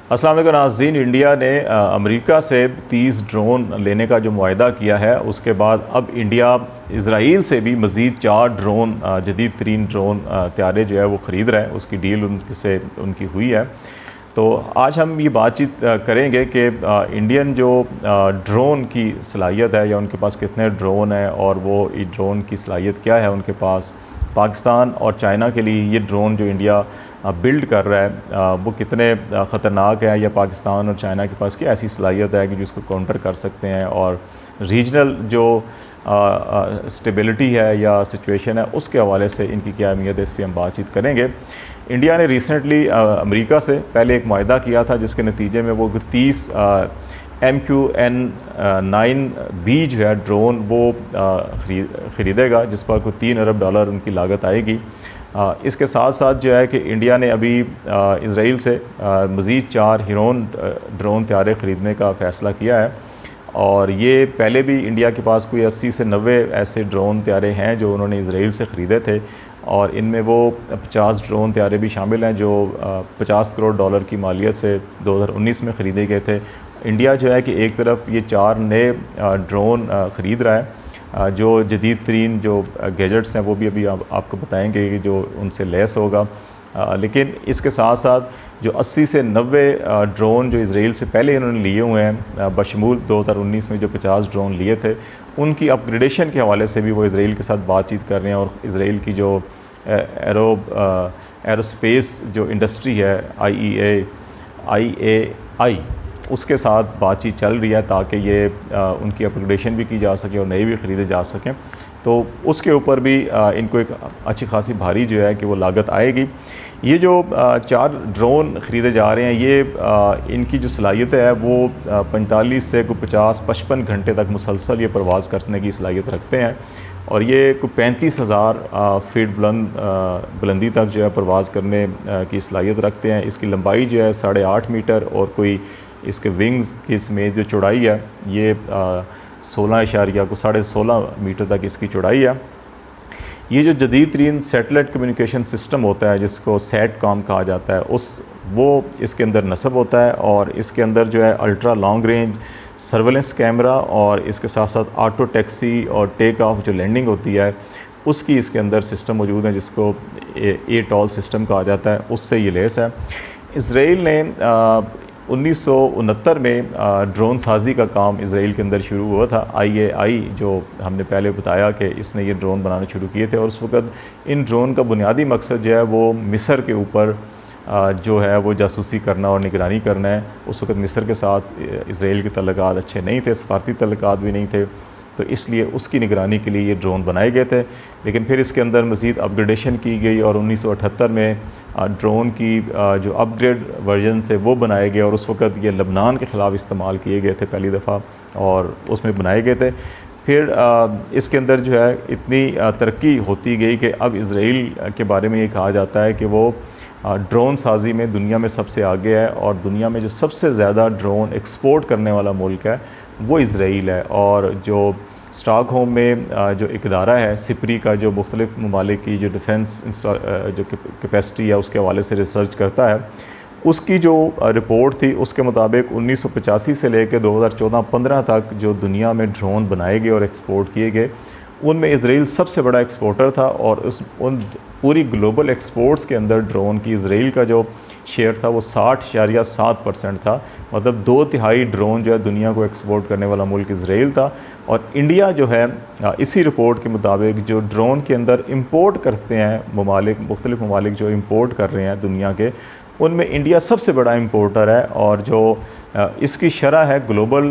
अस्सलाम वालेकुम नाज़रीन। इंडिया ने अमेरिका से 30 ड्रोन लेने का जो मुआहदा किया है, उसके बाद अब इंडिया इसराइल से भी मज़ीद 4 ड्रोन जदीद तरीन ड्रोन तैयारे जो है वो ख़रीद रहा है। उसकी डील उनसे उनकी हुई है। तो आज हम ये बातचीत करेंगे कि इंडियन जो ड्रोन की सलाहियत है या उनके पास कितने ड्रोन हैं और वो ड्रोन की सलाहियत क्या है उनके पास। पाकिस्तान और चाइना के लिए ये ड्रोन जो इंडिया बिल्ड कर रहा है वो कितने ख़तरनाक है, या पाकिस्तान और चाइना के पास क्या ऐसी सलाहियत है कि जिसको काउंटर कर सकते हैं, और रीजनल जो स्टेबिलिटी है या सिचुएशन है उसके हवाले से इनकी क्या अहमियत है, इस पर हम बातचीत करेंगे। इंडिया ने रिसेंटली अमेरिका से पहले एक मुआहदा किया था जिसके नतीजे में वो 30 MQN-9B जो है ड्रोन वो ख़रीदेगा, जिस पर कोई $3 अरब उनकी लागत आएगी। इसके साथ साथ जो है कि इंडिया ने अभी इसराइल से मज़ीद 4 हिरोन ड्रोन तैयारे ख़रीदने का फ़ैसला किया है। और ये पहले भी इंडिया के पास कोई 80 से 90 ऐसे ड्रोन तैयारे हैं जो उन्होंने इसराइल से ख़रीदे थे, और इनमें वो 50 ड्रोन तैयारे भी शामिल हैं जो $50 करोड़ की मालियत से 2019 में ख़रीदे गए थे। इंडिया जो है कि एक तरफ ये 4 नए ड्रोन ख़रीद रहा है जो जदीद तरीन जो गैजेट्स हैं वो भी अभी आपको बताएंगे कि जो उनसे लेस होगा। लेकिन इसके साथ साथ जो 80 से 90 ड्रोन जो इसराइल से पहले इन्होंने लिए हुए हैं, बशमूल 2019 में जो 50 ड्रोन लिए थे, उनकी अपग्रेडेशन के हवाले से भी वो इसराइल के साथ बातचीत कर रहे हैं। और इसराइल की जो एरोस्पेस जो इंडस्ट्री है IAI उसके साथ बातचीत चल रही है ताकि ये उनकी अपग्रेडेशन भी की जा सके और नए भी ख़रीदे जा सकें। तो उसके ऊपर भी इनको एक अच्छी खासी भारी जो है कि वो लागत आएगी। ये जो 4 ड्रोन ख़रीदे जा रहे हैं, ये इनकी जो सलाहियत है वो 45 से 50-55 घंटे तक मुसलसल ये परवाज़ करने की सलाहियत रखते हैं, और ये कोई 35,000 फीट बुलंदी तक जो है परवाज़ करने की सलाहियत रखते हैं। इसकी लंबाई जो है 8.5 मीटर, और कोई इसके विंग्स की इसमें जो चौड़ाई है ये 16.16 मीटर तक इसकी चौड़ाई है। ये जो जदीद तरीन सैटेलाइट कम्युनिकेशन सिस्टम होता है जिसको सैट कॉम कहा जाता है वो इसके अंदर नस्ब होता है, और इसके अंदर जो है ultra long range surveillance camera और इसके साथ साथ ऑटो टैक्सी और टेक ऑफ जो लैंडिंग होती है उसकी इसके अंदर सिस्टम मौजूद है जिसको ATOL सिस्टम कहा जाता है, उससे ये लेस है। इसराइल ने 1969 में ड्रोन साजी का काम इसराइल के अंदर शुरू हुआ था। IAI जो हमने पहले बताया कि इसने ये ड्रोन बनाना शुरू किए थे, और उस वक़्त इन ड्रोन का बुनियादी मकसद जो है वो मिस्र के ऊपर जो है वो जासूसी करना और निगरानी करना है। उस वक़्त मिस्र के साथ इसराइल के तल्लुकात अच्छे नहीं थे, सफारती तल्लुकात भी नहीं थे, तो इसलिए उसकी निगरानी के लिए ये ड्रोन बनाए गए थे। लेकिन फिर इसके अंदर मज़ीद अपग्रेडेशन की गई, और 1978 में ड्रोन की जो अपग्रेड वर्जन थे वो बनाए गए, और उस वक़्त ये लबनान के ख़िलाफ़ इस्तेमाल किए गए थे पहली दफ़ा, और उसमें बनाए गए थे। फिर इसके अंदर जो है इतनी तरक्की होती गई कि अब इसराइल के बारे में ये कहा जाता है कि वो ड्रोन साजी में दुनिया में सबसे आगे है, और दुनिया में जो सबसे ज़्यादा ड्रोन एक्सपोर्ट करने वाला मुल्क है वो इसराइल है। और जो स्टॉकहोम में जो एक इदारा है सिपरी का, जो मुख्तलिफ़ ममालिक की जो डिफेंस जो कैपेसिटी है उसके हवाले से रिसर्च करता है, उसकी जो रिपोर्ट थी उसके मुताबिक 1985 से लेकर 2014-15 तक जो दुनिया में ड्रोन बनाए गए और एक्सपोर्ट किए गए, उनमें इसराइल सबसे बड़ा एक्सपोर्टर था। और उन पूरी ग्लोबल एक्सपोर्ट्स के अंदर ड्रोन की इसराइल का जो शेयर था वो 60.7% था। मतलब 2/3 ड्रोन जो है दुनिया को एक्सपोर्ट करने वाला मुल्क इसराइल था। और इंडिया जो है इसी रिपोर्ट के मुताबिक जो ड्रोन के अंदर इंपोर्ट करते हैं ममालिक, मुख्तलिफ़ ममालिक जो इंपोर्ट कर रहे हैं दुनिया के, उनमें इंडिया सबसे बड़ा इंपोर्टर है। और जो इसकी शरह है ग्लोबल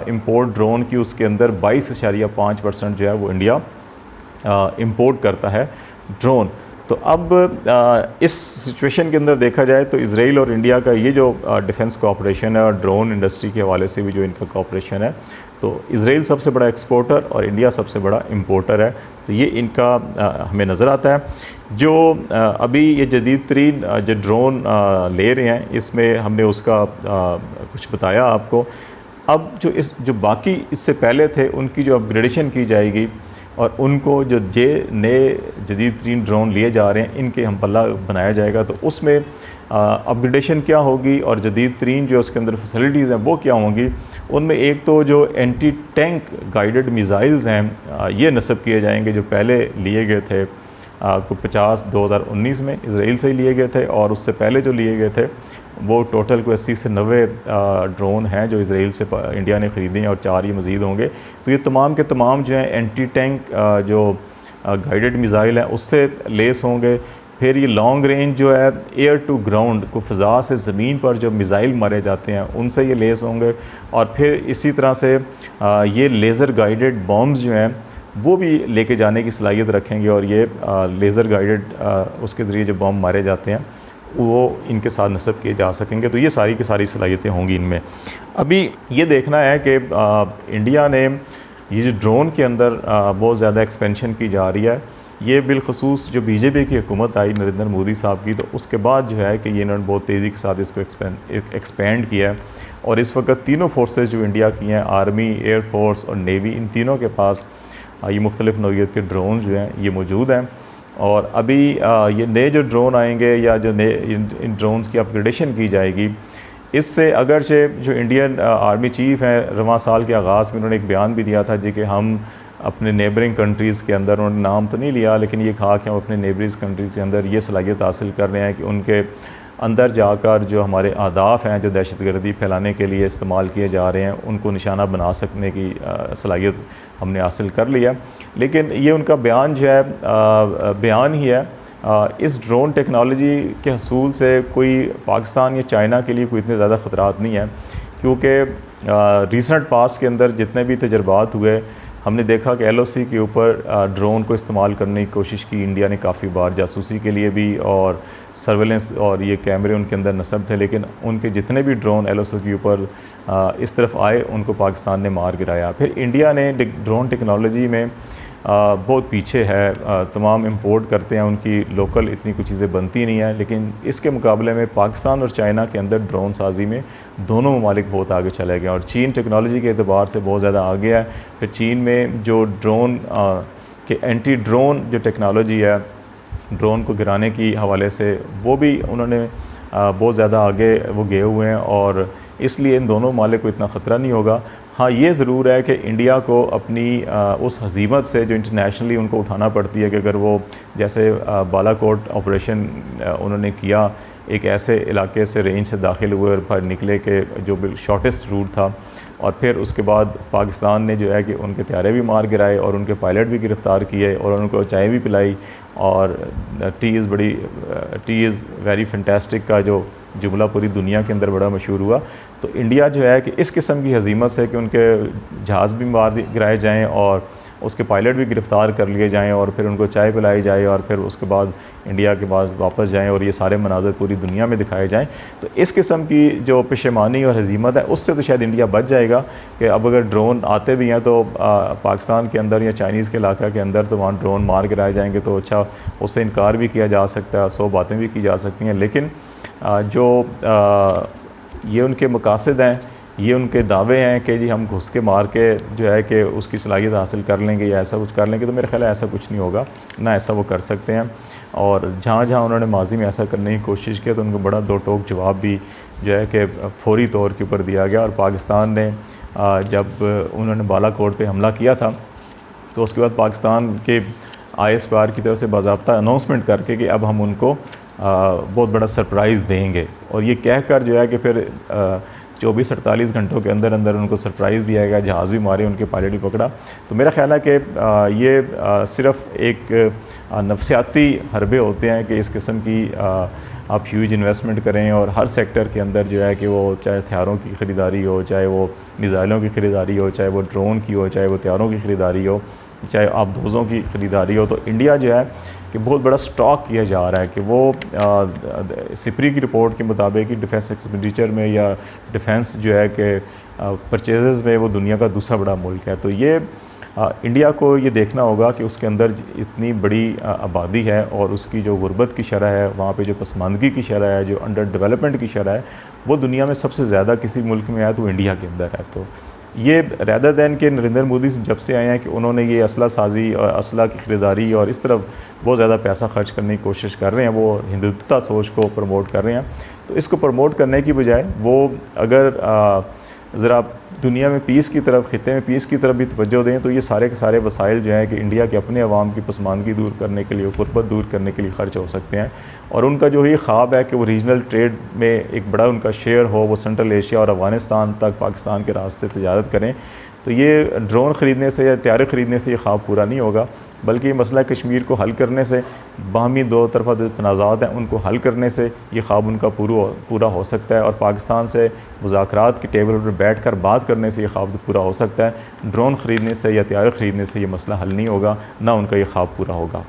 इंपोर्ट ड्रोन की, उसके अंदर 22.5% जो है वो इंडिया इंपोर्ट करता है ड्रोन। तो अब इस सिचुएशन के अंदर देखा जाए तो इसराइल और इंडिया का ये जो डिफेंस कोऑपरेशन है और ड्रोन इंडस्ट्री के हवाले से भी जो इनका कोऑपरेशन है, तो इसराइल सबसे बड़ा एक्सपोर्टर और इंडिया सबसे बड़ा इंपोर्टर है। तो ये इनका हमें नज़र आता है। जो अभी ये जदीद तरीन जो ड्रोन ले रहे हैं इसमें हमने उसका कुछ बताया आपको। अब जो बाकी इससे पहले थे उनकी जो अपग्रेडेशन की जाएगी और उनको जो नए जदीद तरीन ड्रोन लिए जा रहे हैं इनके हम पल्ला बनाया जाएगा। तो उसमें अपग्रेडेशन क्या होगी और जदीद तरीन जो उसके अंदर फैसिलिटीज़ हैं वो क्या होंगी। उनमें एक तो जो एंटी टैंक गाइडेड मिसाइल्स हैं ये नस्ब किए जाएंगे, जो पहले लिए गए थे को 2019 में इसराइल से ही लिए गए थे, और उससे पहले जो लिए गए थे वो टोटल को 80 से 90 ड्रोन हैं जो इसराइल से इंडिया ने ख़रीदे हैं, और 4 ये मज़ीद होंगे। तो ये तमाम के तमाम जो हैं एंटी टैंक जो गाइडेड मिसाइल हैं उससे लेस होंगे। फिर ये लॉन्ग रेंज जो है एयर टू ग्राउंड को फ़ज़ा से ज़मीन पर जो मिसाइल मारे जाते हैं उनसे ये लेस होंगे। और फिर इसी तरह से ये लेज़र गाइडेड बॉम्ब्स जो हैं वो भी लेके जाने की सलाहियत रखेंगे, और ये लेज़र गाइडेड उसके ज़रिए जो बॉम्ब मारे जाते हैं वो इनके साथ नस्ब किए जा सकेंगे। तो ये सारी की सारी सलाहियतें होंगी इनमें। अभी ये देखना है कि इंडिया ने ये जो ड्रोन के अंदर बहुत ज़्यादा एक्सपेंशन की जा रही है, ये बिलखसूस जो बीजेपी की हुकूमत आई नरेंद्र मोदी साहब की, तो उसके बाद जो है कि ये इन्होंने बहुत तेज़ी के साथ इसको एक्सपेंड किया है। और इस वक्त तीनों फोर्सेस जो इंडिया की हैं, आर्मी, एयर फोर्स और नेवी, इन तीनों के पास ये मुख्तलिफ़ नौइयत के ड्रोन जो हैं ये मौजूद हैं। और अभी ये नए जो ड्रोन आएंगे या जो नए इन ड्रोन्स की अपग्रेडेशन की जाएगी, इससे अगरचे जो इंडियन आर्मी चीफ़ हैं रवां साल के आगाज़ में उन्होंने एक बयान भी दिया था जी कि हम अपने नेबरिंग कंट्रीज़ के अंदर, उन्होंने नाम तो नहीं लिया लेकिन ये कहा कि हम अपने नेबरिंग कंट्रीज़ के अंदर ये सलाहियत हासिल कर रहे हैं कि उनके अंदर जाकर जो हमारे अहदाफ हैं जो दहशतगर्दी फैलाने के लिए इस्तेमाल किए जा रहे हैं उनको निशाना बना सकने की सलाहियत हमने हासिल कर लिया। लेकिन ये उनका बयान जो है बयान ही है। इस ड्रोन टेक्नोलॉजी के हसूल से कोई पाकिस्तान या चाइना के लिए कोई इतने ज़्यादा ख़तरात नहीं है, क्योंकि रिसेंट पास्ट के अंदर जितने भी तजर्बात हुए हमने देखा कि LOC के ऊपर ड्रोन को इस्तेमाल करने की कोशिश की इंडिया ने काफ़ी बार, जासूसी के लिए भी और सर्वेलेंस, और ये कैमरे उनके अंदर नस्ब थे। लेकिन उनके जितने भी ड्रोन LOC के ऊपर इस तरफ आए उनको पाकिस्तान ने मार गिराया। फिर इंडिया ने ड्रोन टेक्नोलॉजी में बहुत पीछे है, तमाम इंपोर्ट करते हैं, उनकी लोकल इतनी कुछ चीज़ें बनती नहीं है। लेकिन इसके मुकाबले में पाकिस्तान और चाइना के अंदर ड्रोन साजी में दोनों ममालिक बहुत आगे चले गए, और चीन टेक्नोलॉजी के अतबार से बहुत ज़्यादा आगे है। फिर चीन में जो ड्रोन के एंटी ड्रोन जो टेक्नोलॉजी है ड्रोन को गिराने की हवाले से, वो भी उन्होंने बहुत ज़्यादा आगे वो गए हुए हैं, और इसलिए इन दोनों ममालिक को इतना ख़तरा नहीं होगा। हाँ, ये ज़रूर है कि इंडिया को अपनी उस हज़ीमत से जो इंटरनेशनली उनको उठाना पड़ती है कि अगर वो जैसे बालाकोट ऑपरेशन उन्होंने किया, एक ऐसे इलाके से रेंज से दाखिल हुए और फिर निकले के जो शॉर्टेस्ट रूट था, और फिर उसके बाद पाकिस्तान ने जो है कि उनके त्यारे भी मार गिराए और उनके पायलट भी गिरफ़्तार किए और उनको चाय भी पिलाई, और टी इज़ वेरी फैंटास्टिक का जो जुमला पूरी दुनिया के अंदर बड़ा मशहूर हुआ। तो इंडिया जो है कि इस किस्म की हज़ीमत से कि उनके जहाज़ भी मार गिराए जाएँ और उसके पायलट भी गिरफ़्तार कर लिए जाएं और फिर उनको चाय पिलाई जाए और फिर उसके बाद इंडिया के पास वापस जाएं और ये सारे मनाज़र पूरी दुनिया में दिखाए जाएं, तो इस किस्म की जो पेशेमानी और हज़ीमत है उससे तो शायद इंडिया बच जाएगा कि अब अगर ड्रोन आते भी हैं तो पाकिस्तान के अंदर या चाइनीज़ के इलाका के अंदर तो वहाँ ड्रोन मार गिराए जाएंगे, तो अच्छा उससे इनकार भी किया जा सकता है, 100 बातें भी की जा सकती हैं। लेकिन जो ये उनके मकासद हैं, ये उनके दावे हैं कि जी हम घुस के मार के जो है कि उसकी सलाहियत हासिल कर लेंगे या ऐसा कुछ कर लेंगे, तो मेरा ख्याल है ऐसा कुछ नहीं होगा, ना ऐसा वो कर सकते हैं। और जहाँ जहाँ उन्होंने माजी में ऐसा करने की कोशिश की तो उनको बड़ा दो टोक जवाब भी जो है कि फ़ौरी तौर के ऊपर दिया गया। और पाकिस्तान ने जब उन्होंने बालाकोट पे हमला किया था तो उसके बाद पाकिस्तान के ISPR की तरफ से बाज़ाब्ता अनाउंसमेंट करके कि अब हम उनको बहुत बड़ा सरप्राइज़ देंगे, और ये कह कर जो है कि फिर 24-48 घंटों के अंदर अंदर उनको सरप्राइज़ दिया गया, जहाज़ भी मारे, उनके पायलट भी पकड़ा। तो मेरा ख्याल है कि ये सिर्फ़ एक नफसियाती हरबे होते हैं कि इस किस्म की आप ह्यूज इन्वेस्टमेंट करें और हर सेक्टर के अंदर जो है कि वो चाहे हथियारों की ख़रीदारी हो, चाहे वो मिसाइलों की ख़रीदारी हो, चाहे वो ड्रोन की हो, चाहे वो हथियारों की ख़रीदारी हो, चाहे आबदोज़ों की ख़रीदारी हो, तो इंडिया जो है कि बहुत बड़ा स्टॉक किया जा रहा है कि वो सिपरी की रिपोर्ट के मुताबिक डिफेंस एक्सपेंडिचर में या डिफेंस जो है कि परचेज़ में वो दुनिया का दूसरा बड़ा मुल्क है। तो ये इंडिया को ये देखना होगा कि उसके अंदर इतनी बड़ी आबादी है और उसकी जो गुर्बत की शरह है, वहाँ पे जो पसमानदगी की शरह है, जो अंडर डेवलपमेंट की शरह है, वो दुनिया में सबसे ज़्यादा किसी मुल्क में है तो इंडिया के अंदर है। तो ये रैदर दैन कि नरेंद्र मोदी जब से आए हैं कि उन्होंने ये असला साजी और असला की ख़रीदारी और इस तरफ बहुत ज़्यादा पैसा खर्च करने की कोशिश कर रहे हैं, वो हिंदुत्वता सोच को प्रमोट कर रहे हैं। तो इसको प्रमोट करने की बजाय वो अगर ज़रा दुनिया में पीस की तरफ, ख़ित्ते में पीस की तरफ भी तवज्जो दें, तो ये सारे के सारे वसाइल जो हैं कि इंडिया के अपने अवाम की पसमानदगी दूर करने के लिए, गुरबत दूर करने के लिए ख़र्च हो सकते हैं। और उनका जो ये ख्वाब है कि वो रीजनल ट्रेड में एक बड़ा उनका शेयर हो, वो सेंट्रल एशिया और अफ़गानिस्तान तक पाकिस्तान के रास्ते तजारत करें, तो ये ड्रोन ख़रीदने से या तैयारे ख़रीदने से ये ख्वाब पूरा नहीं होगा, बल्कि ये मसला कश्मीर को हल करने से, बाहमी दो तरफ़ा जो तनाज़ात हैं उनको हल करने से ये ख्वाब उनका पूरा हो सकता है। और पाकिस्तान से मुज़ाकरात की टेबल पर बैठ कर बात करने से ये ख्वाब पूरा हो सकता है। ड्रोन ख़रीदने से या तैयारे ख़रीदने से ये मसला हल नहीं होगा, ना उनका ये ख्वाब पूरा होगा।